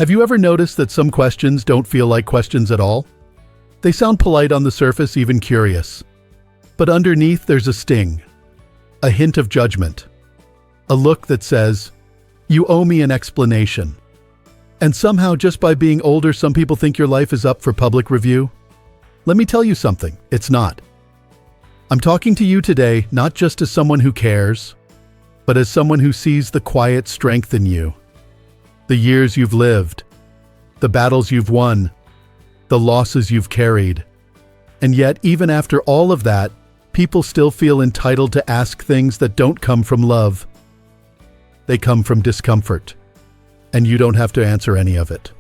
Have you ever noticed that some questions don't feel like questions at all? They sound polite on the surface, even curious. But underneath there's a sting, a hint of judgment, a look that says, "You owe me an explanation." And somehow, just by being older, some people think your life is up for public review. Let me tell you something, it's not. I'm talking to you today not just as someone who cares, but as someone who sees the quiet strength in you. The years you've lived, the battles you've won, the losses you've carried. And yet, even after all of that, people still feel entitled to ask things that don't come from love. They come from discomfort. And you don't have to answer any of it.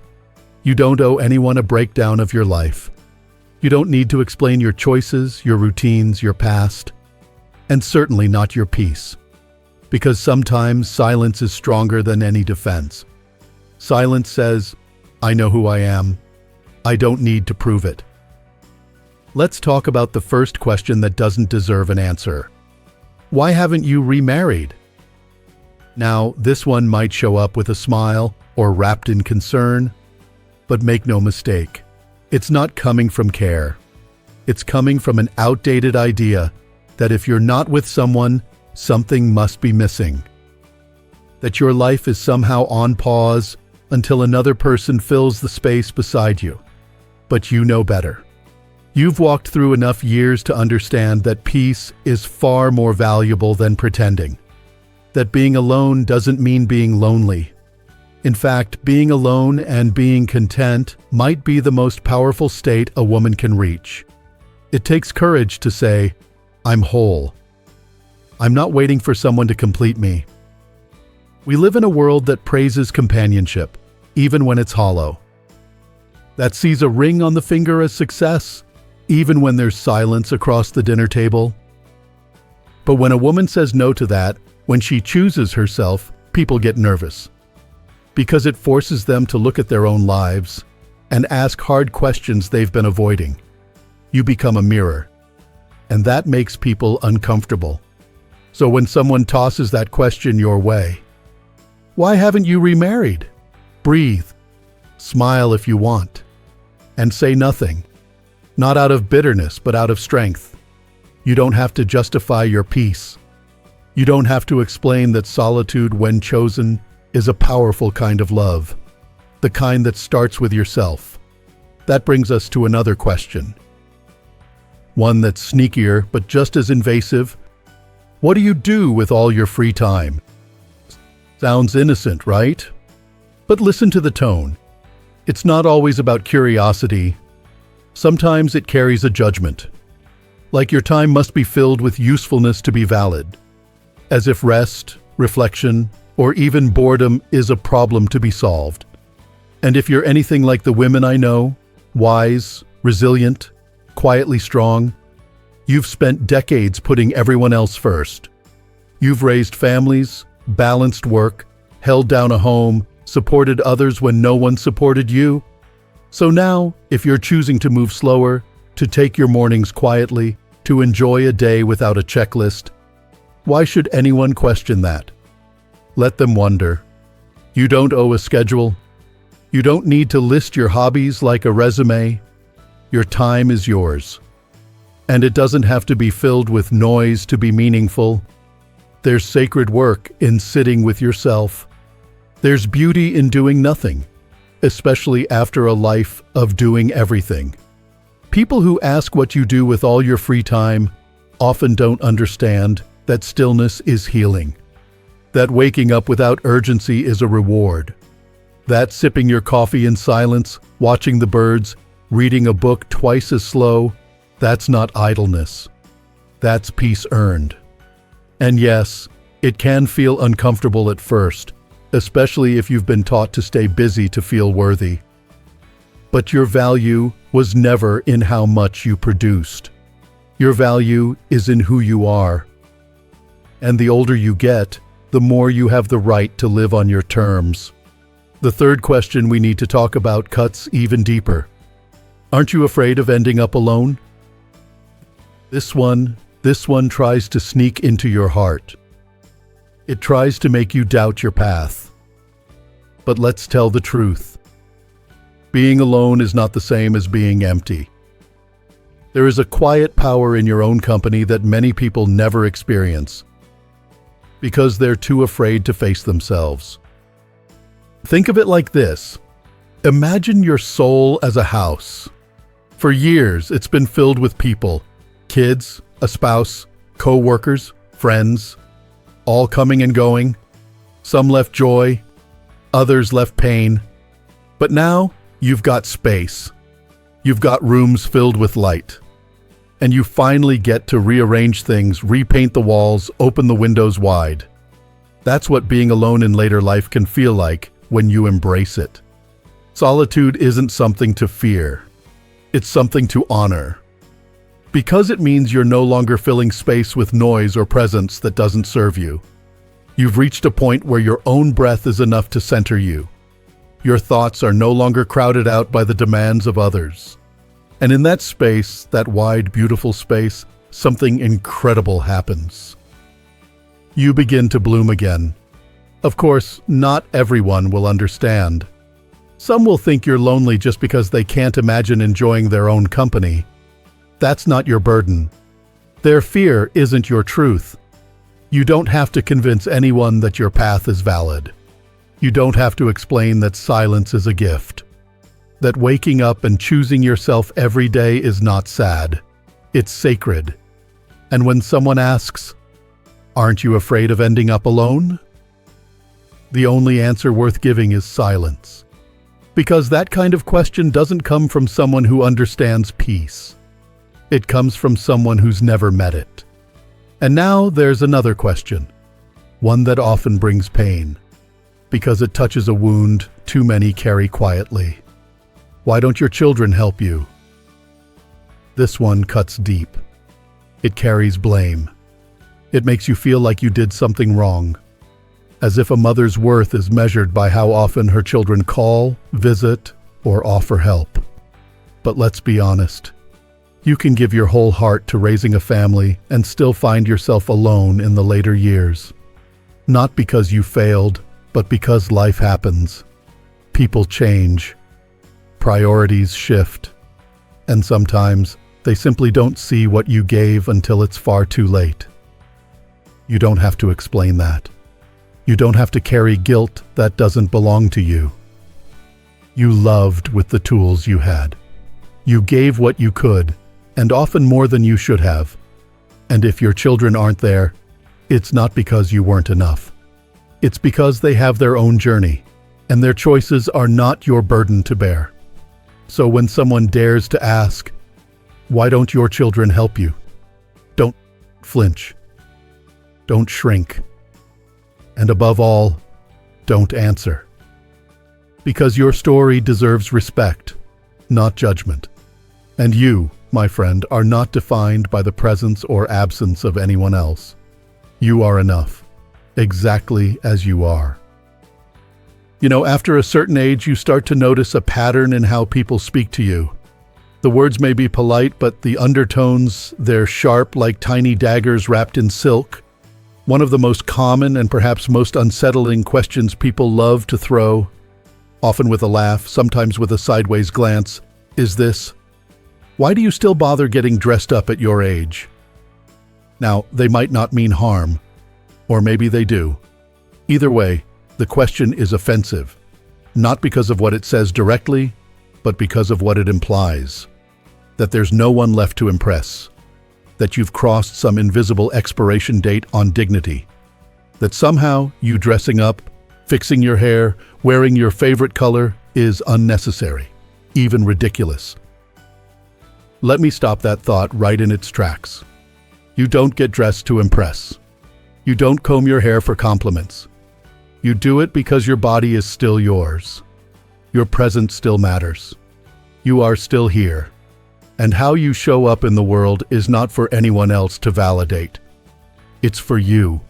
You don't owe anyone a breakdown of your life. You don't need to explain your choices, your routines, your past, and certainly not your peace. Because sometimes silence is stronger than any defense. Silence says, "I know who I am. I don't need to prove it." Let's talk about the first question that doesn't deserve an answer. Why haven't you remarried? Now, this one might show up with a smile or wrapped in concern, but make no mistake, it's not coming from care. It's coming from an outdated idea that if you're not with someone, something must be missing. That your life is somehow on pause until another person fills the space beside you. But you know better. You've walked through enough years to understand that peace is far more valuable than pretending. That being alone doesn't mean being lonely. In fact, being alone and being content might be the most powerful state a woman can reach. It takes courage to say, "I'm whole. I'm not waiting for someone to complete me." We live in a world that praises companionship, even when it's hollow. That sees a ring on the finger as success, even when there's silence across the dinner table. But when a woman says no to that, when she chooses herself, people get nervous. Because it forces them to look at their own lives and ask hard questions they've been avoiding. You become a mirror. And that makes people uncomfortable. So when someone tosses that question your way, "Why haven't you remarried?" Breathe. Smile if you want. And say nothing. Not out of bitterness, but out of strength. You don't have to justify your peace. You don't have to explain that solitude, when chosen, is a powerful kind of love. The kind that starts with yourself. That brings us to another question. One that's sneakier, but just as invasive. What do you do with all your free time? Sounds innocent, right? But listen to the tone. It's not always about curiosity. Sometimes it carries a judgment. Like your time must be filled with usefulness to be valid. As if rest, reflection, or even boredom is a problem to be solved. And if you're anything like the women I know, wise, resilient, quietly strong, you've spent decades putting everyone else first. You've raised families, balanced work, held down a home, supported others when no one supported you. So now, if you're choosing to move slower, to take your mornings quietly, to enjoy a day without a checklist, why should anyone question that? Let them wonder. You don't owe a schedule. You don't need to list your hobbies like a resume. Your time is yours. And it doesn't have to be filled with noise to be meaningful. There's sacred work in sitting with yourself. There's beauty in doing nothing, especially after a life of doing everything. People who ask what you do with all your free time often don't understand that stillness is healing. That waking up without urgency is a reward. That sipping your coffee in silence, watching the birds, reading a book twice as slow, that's not idleness. That's peace earned. And yes, it can feel uncomfortable at first, especially if you've been taught to stay busy to feel worthy. But your value was never in how much you produced. Your value is in who you are. And the older you get, the more you have the right to live on your terms. The third question we need to talk about cuts even deeper. Aren't you afraid of ending up alone? This one tries to sneak into your heart. It tries to make you doubt your path. But let's tell the truth. Being alone is not the same as being empty. There is a quiet power in your own company that many people never experience because they're too afraid to face themselves. Think of it like this. Imagine your soul as a house. For years, it's been filled with people, kids, a spouse, co-workers, friends, all coming and going. Some left joy, others left pain. But now, you've got space. You've got rooms filled with light. And you finally get to rearrange things, repaint the walls, open the windows wide. That's what being alone in later life can feel like when you embrace it. Solitude isn't something to fear. It's something to honor. Because it means you're no longer filling space with noise or presence that doesn't serve you. You've reached a point where your own breath is enough to center you. Your thoughts are no longer crowded out by the demands of others. And in that space, that wide, beautiful space, something incredible happens. You begin to bloom again. Of course, not everyone will understand. Some will think you're lonely just because they can't imagine enjoying their own company. That's not your burden. Their fear isn't your truth. You don't have to convince anyone that your path is valid. You don't have to explain that silence is a gift. That waking up and choosing yourself every day is not sad. It's sacred. And when someone asks, "Aren't you afraid of ending up alone?" the only answer worth giving is silence. Because that kind of question doesn't come from someone who understands peace. It comes from someone who's never met it. And now there's another question, one that often brings pain, because it touches a wound too many carry quietly. Why don't your children help you? This one cuts deep. It carries blame. It makes you feel like you did something wrong, as if a mother's worth is measured by how often her children call, visit, or offer help. But let's be honest. You can give your whole heart to raising a family and still find yourself alone in the later years. Not because you failed, but because life happens. People change. Priorities shift. And sometimes they simply don't see what you gave until it's far too late. You don't have to explain that. You don't have to carry guilt that doesn't belong to you. You loved with the tools you had. You gave what you could, and often more than you should have. And if your children aren't there, it's not because you weren't enough. It's because they have their own journey, and their choices are not your burden to bear. So when someone dares to ask, "Why don't your children help you?" don't flinch. Don't shrink. And above all, don't answer. Because your story deserves respect, not judgment. And you, my friend, are not defined by the presence or absence of anyone else. You are enough, exactly as you are. You know, after a certain age, you start to notice a pattern in how people speak to you. The words may be polite, but the undertones, they're sharp like tiny daggers wrapped in silk. One of the most common and perhaps most unsettling questions people love to throw, often with a laugh, sometimes with a sideways glance, is this: "Why do you still bother getting dressed up at your age?" Now, they might not mean harm, or maybe they do. Either way, the question is offensive, not because of what it says directly, but because of what it implies. That there's no one left to impress. That you've crossed some invisible expiration date on dignity. That somehow you dressing up, fixing your hair, wearing your favorite color is unnecessary, even ridiculous. Let me stop that thought right in its tracks. You don't get dressed to impress. You don't comb your hair for compliments. You do it because your body is still yours. Your presence still matters. You are still here. And how you show up in the world is not for anyone else to validate. It's for you.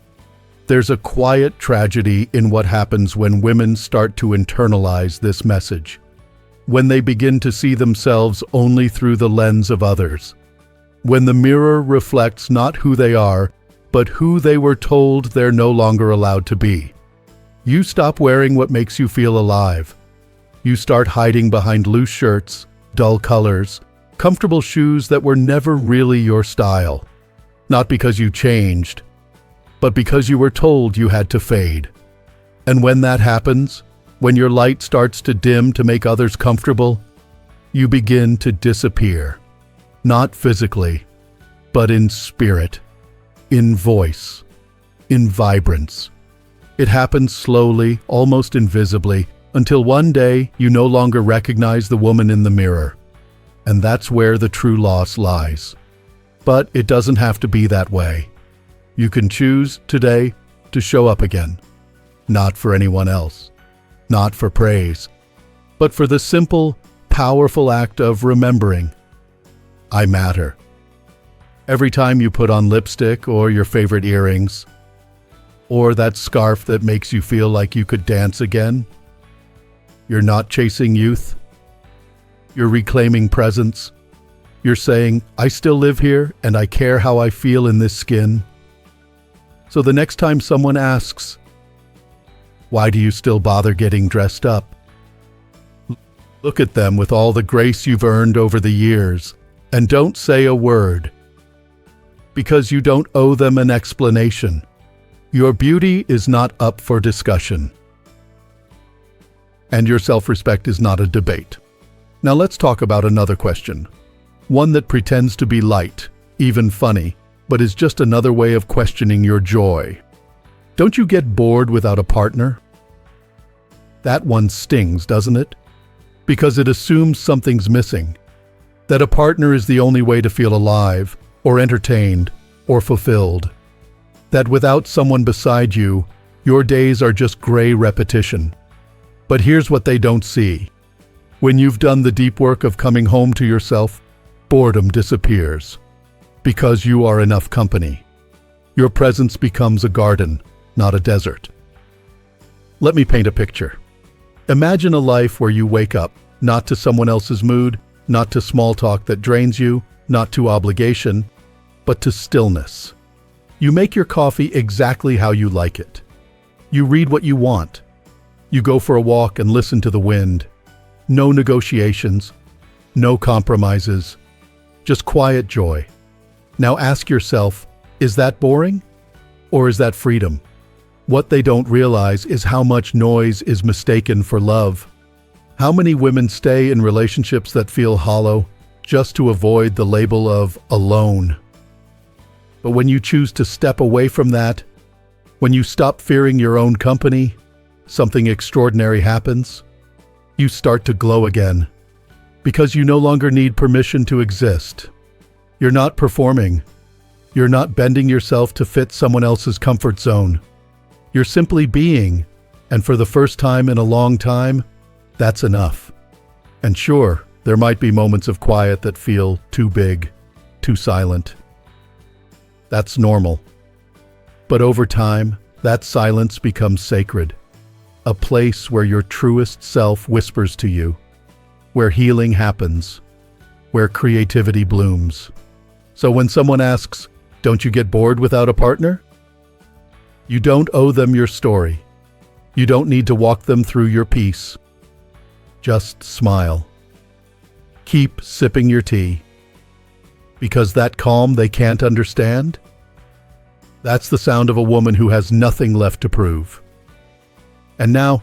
There's a quiet tragedy in what happens when women start to internalize this message. When they begin to see themselves only through the lens of others. When the mirror reflects not who they are, but who they were told they're no longer allowed to be. You stop wearing what makes you feel alive. You start hiding behind loose shirts, dull colors, comfortable shoes that were never really your style. Not because you changed, but because you were told you had to fade. And when that happens, when your light starts to dim to make others comfortable, you begin to disappear. Not physically, but in spirit, in voice, in vibrance. It happens slowly, almost invisibly, until one day you no longer recognize the woman in the mirror. And that's where the true loss lies. But it doesn't have to be that way. You can choose today to show up again. Not for anyone else, not for praise, but for the simple, powerful act of remembering, I matter. Every time you put on lipstick or your favorite earrings, or that scarf that makes you feel like you could dance again, you're not chasing youth. You're reclaiming presence. You're saying, I still live here and I care how I feel in this skin. So the next time someone asks, why do you still bother getting dressed up? Look at them with all the grace you've earned over the years and don't say a word. Because you don't owe them an explanation. Your beauty is not up for discussion. And your self-respect is not a debate. Now let's talk about another question. One that pretends to be light, even funny, but is just another way of questioning your joy. Don't you get bored without a partner? That one stings, doesn't it? Because it assumes something's missing. That a partner is the only way to feel alive, or entertained, or fulfilled. That without someone beside you, your days are just gray repetition. But here's what they don't see. When you've done the deep work of coming home to yourself, boredom disappears. Because you are enough company. Your presence becomes a garden, not a desert. Let me paint a picture. Imagine a life where you wake up, not to someone else's mood, not to small talk that drains you, not to obligation, but to stillness. You make your coffee exactly how you like it. You read what you want. You go for a walk and listen to the wind. No negotiations, no compromises, just quiet joy. Now ask yourself, is that boring? Or is that freedom? What they don't realize is how much noise is mistaken for love. How many women stay in relationships that feel hollow just to avoid the label of alone? But when you choose to step away from that, when you stop fearing your own company, something extraordinary happens. You start to glow again, because you no longer need permission to exist. You're not performing. You're not bending yourself to fit someone else's comfort zone. You're simply being, and for the first time in a long time, that's enough. And sure, there might be moments of quiet that feel too big, too silent. That's normal. But over time, that silence becomes sacred. A place where your truest self whispers to you, where healing happens, where creativity blooms. So when someone asks, don't you get bored without a partner? You don't owe them your story. You don't need to walk them through your piece. Just smile. Keep sipping your tea. Because that calm they can't understand? That's the sound of a woman who has nothing left to prove. And now,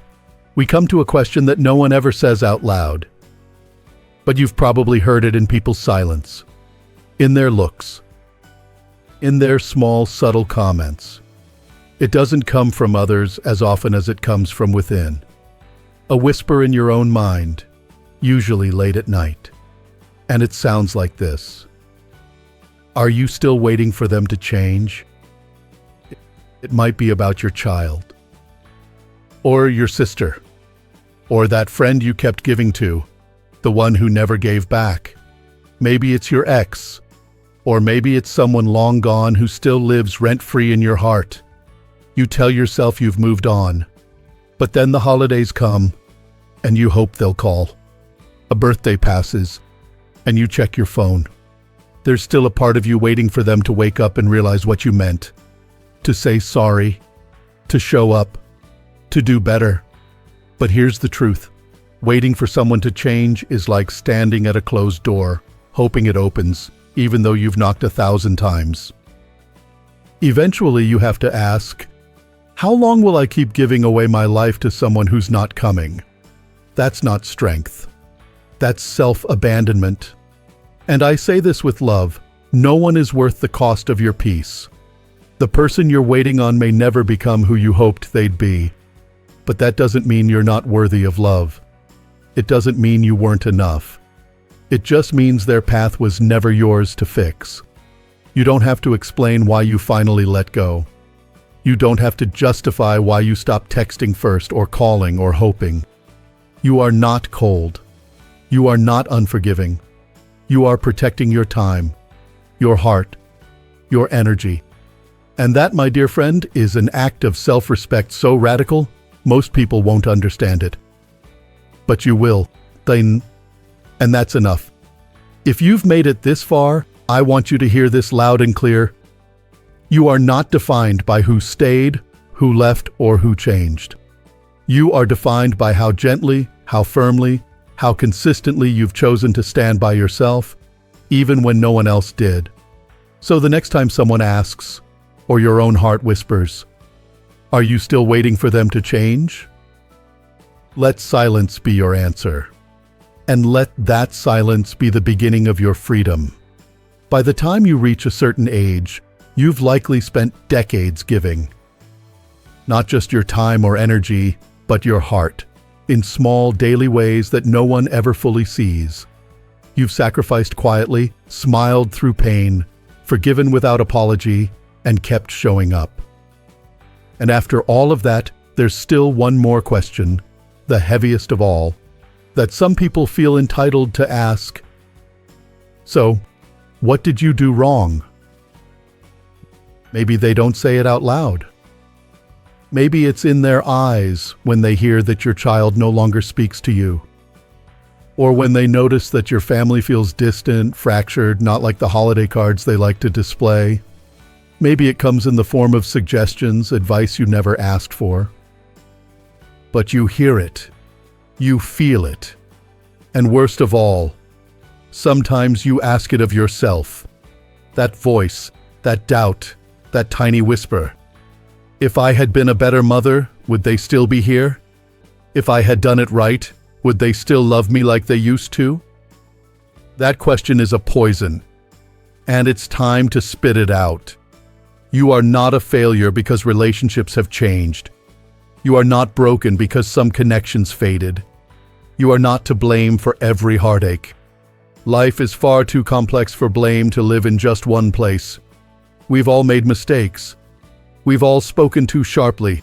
we come to a question that no one ever says out loud. But you've probably heard it in people's silence, in their looks, in their small, subtle comments. It doesn't come from others as often as it comes from within. A whisper in your own mind, usually late at night. And it sounds like this. Are you still waiting for them to change? It might be about your child. Or your sister, or that friend you kept giving to, the one who never gave back. Maybe it's your ex, or maybe it's someone long gone who still lives rent-free in your heart. You tell yourself you've moved on, but then the holidays come, and you hope they'll call. A birthday passes, and you check your phone. There's still a part of you waiting for them to wake up and realize what you meant, to say sorry, to show up, to do better. But here's the truth. Waiting for someone to change is like standing at a closed door, hoping it opens, even though you've knocked 1,000 times. Eventually, you have to ask, how long will I keep giving away my life to someone who's not coming? That's not strength. That's self-abandonment. And I say this with love, no one is worth the cost of your peace. The person you're waiting on may never become who you hoped they'd be. But that doesn't mean you're not worthy of love. It doesn't mean you weren't enough. It just means their path was never yours to fix. You don't have to explain why you finally let go. You don't have to justify why you stopped texting first or calling or hoping. You are not cold. You are not unforgiving. You are protecting your time, your heart, your energy. And that, my dear friend, is an act of self-respect so radical, most people won't understand it. But you will, and that's enough. If you've made it this far, I want you to hear this loud and clear. You are not defined by who stayed, who left, or who changed. You are defined by how gently, how firmly, how consistently you've chosen to stand by yourself, even when no one else did. So the next time someone asks, or your own heart whispers, are you still waiting for them to change? Let silence be your answer. And let that silence be the beginning of your freedom. By the time you reach a certain age, you've likely spent decades giving. Not just your time or energy, but your heart, in small daily ways that no one ever fully sees. You've sacrificed quietly, smiled through pain, forgiven without apology, and kept showing up. And after all of that, there's still one more question, the heaviest of all, that some people feel entitled to ask. So, what did you do wrong? Maybe they don't say it out loud. Maybe it's in their eyes when they hear that your child no longer speaks to you. Or when they notice that your family feels distant, fractured, not like the holiday cards they like to display. Maybe it comes in the form of suggestions, advice you never asked for. But you hear it. You feel it. And worst of all, sometimes you ask it of yourself. That voice, that doubt, that tiny whisper. If I had been a better mother, would they still be here? If I had done it right, would they still love me like they used to? That question is a poison, and it's time to spit it out. You are not a failure because relationships have changed. You are not broken because some connections faded. You are not to blame for every heartache. Life is far too complex for blame to live in just one place. We've all made mistakes. We've all spoken too sharply,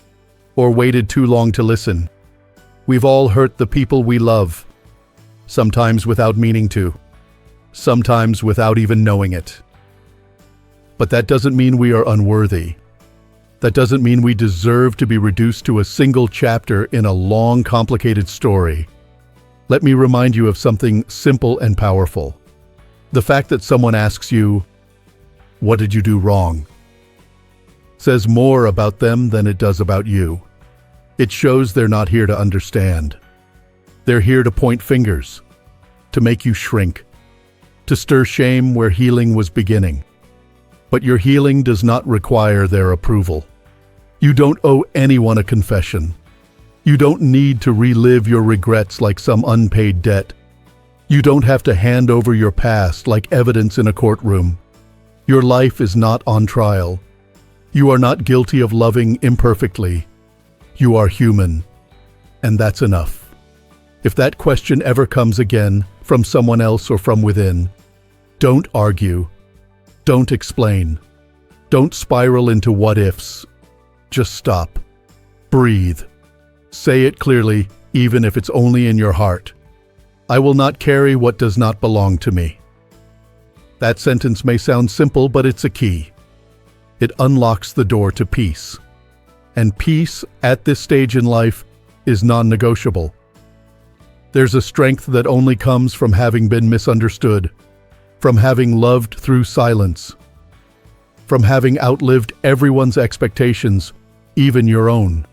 or waited too long to listen. We've all hurt the people we love, sometimes without meaning to, sometimes without even knowing it. But that doesn't mean we are unworthy. That doesn't mean we deserve to be reduced to a single chapter in a long, complicated story. Let me remind you of something simple and powerful. The fact that someone asks you, "What did you do wrong?" says more about them than it does about you. It shows they're not here to understand. They're here to point fingers, to make you shrink, to stir shame where healing was beginning. But your healing does not require their approval. You don't owe anyone a confession. You don't need to relive your regrets like some unpaid debt. You don't have to hand over your past like evidence in a courtroom. Your life is not on trial. You are not guilty of loving imperfectly. You are human, and that's enough. If that question ever comes again, from someone else or from within, don't argue. Don't explain. Don't spiral into what-ifs. Just stop. Breathe. Say it clearly, even if it's only in your heart. I will not carry what does not belong to me. That sentence may sound simple, but it's a key. It unlocks the door to peace. And peace, at this stage in life, is non-negotiable. There's a strength that only comes from having been misunderstood, from having loved through silence, from having outlived everyone's expectations, even your own.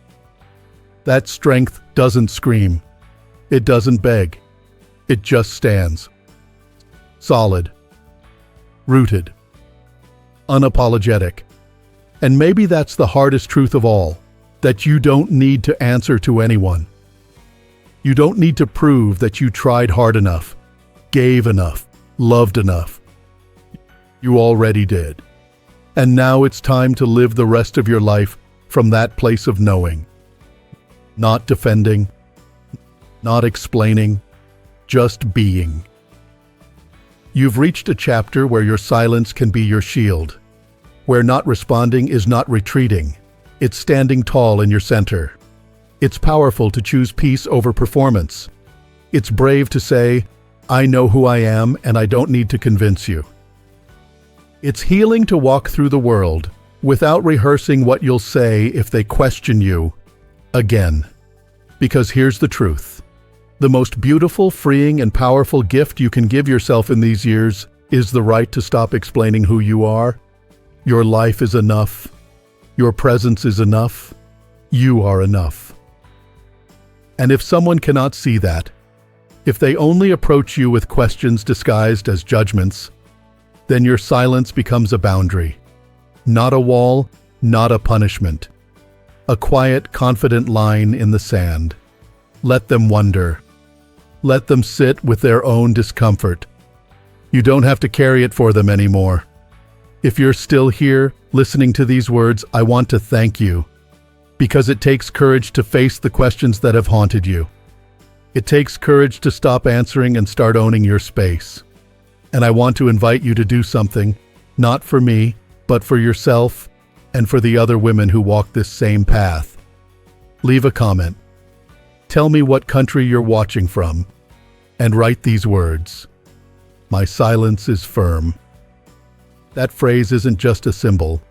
That strength doesn't scream. It doesn't beg. It just stands. Solid. Rooted. Unapologetic. And maybe that's the hardest truth of all, that you don't need to answer to anyone. You don't need to prove that you tried hard enough, gave enough, loved enough. You already did. And now it's time to live the rest of your life from that place of knowing. Not defending, not explaining, just being. You've reached a chapter where your silence can be your shield, where not responding is not retreating. It's standing tall in your center. It's powerful to choose peace over performance. It's brave to say, I know who I am and I don't need to convince you. It's healing to walk through the world without rehearsing what you'll say if they question you again. Because here's the truth. The most beautiful, freeing, and powerful gift you can give yourself in these years is the right to stop explaining who you are. Your life is enough. Your presence is enough. You are enough. And if someone cannot see that, if they only approach you with questions disguised as judgments, then your silence becomes a boundary. Not a wall, not a punishment. A quiet, confident line in the sand. Let them wonder. Let them sit with their own discomfort. You don't have to carry it for them anymore. If you're still here, listening to these words, I want to thank you. Because it takes courage to face the questions that have haunted you. It takes courage to stop answering and start owning your space. And I want to invite you to do something, not for me, but for yourself and for the other women who walk this same path. Leave a comment. Tell me what country you're watching from, and write these words. My silence is firm. That phrase isn't just a symbol.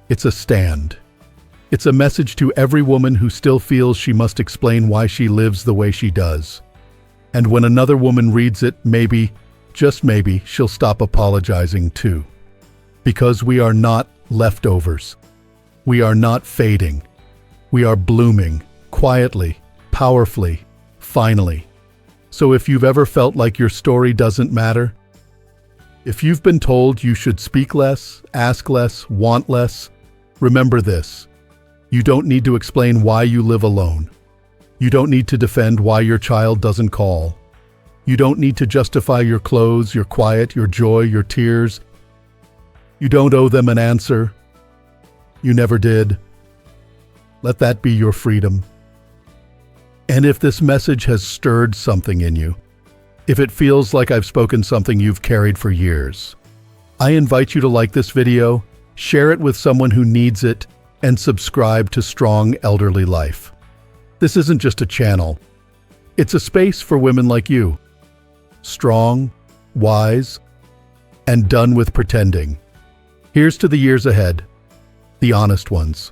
It's a stand. It's a message to every woman who still feels she must explain why she lives the way she does. And when another woman reads it, maybe, just maybe, she'll stop apologizing too. Because we are not leftovers. We are not fading. We are blooming, quietly, powerfully, finally. So if you've ever felt like your story doesn't matter, if you've been told you should speak less, ask less, want less, remember this. You don't need to explain why you live alone. You don't need to defend why your child doesn't call. You don't need to justify your clothes, your quiet, your joy, your tears. You don't owe them an answer. You never did. Let that be your freedom. And if this message has stirred something in you, if it feels like I've spoken something you've carried for years, I invite you to like this video, share it with someone who needs it, and subscribe to Strong Elderly Life. This isn't just a channel. It's a space for women like you. Strong, wise, and done with pretending. Here's to the years ahead. The honest ones.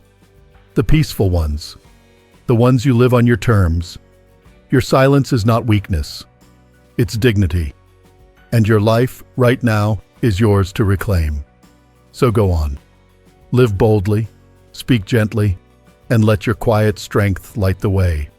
The peaceful ones. The ones you live on your terms. Your silence is not weakness. It's dignity. And your life, right now, is yours to reclaim. So go on. Live boldly, speak gently, and let your quiet strength light the way.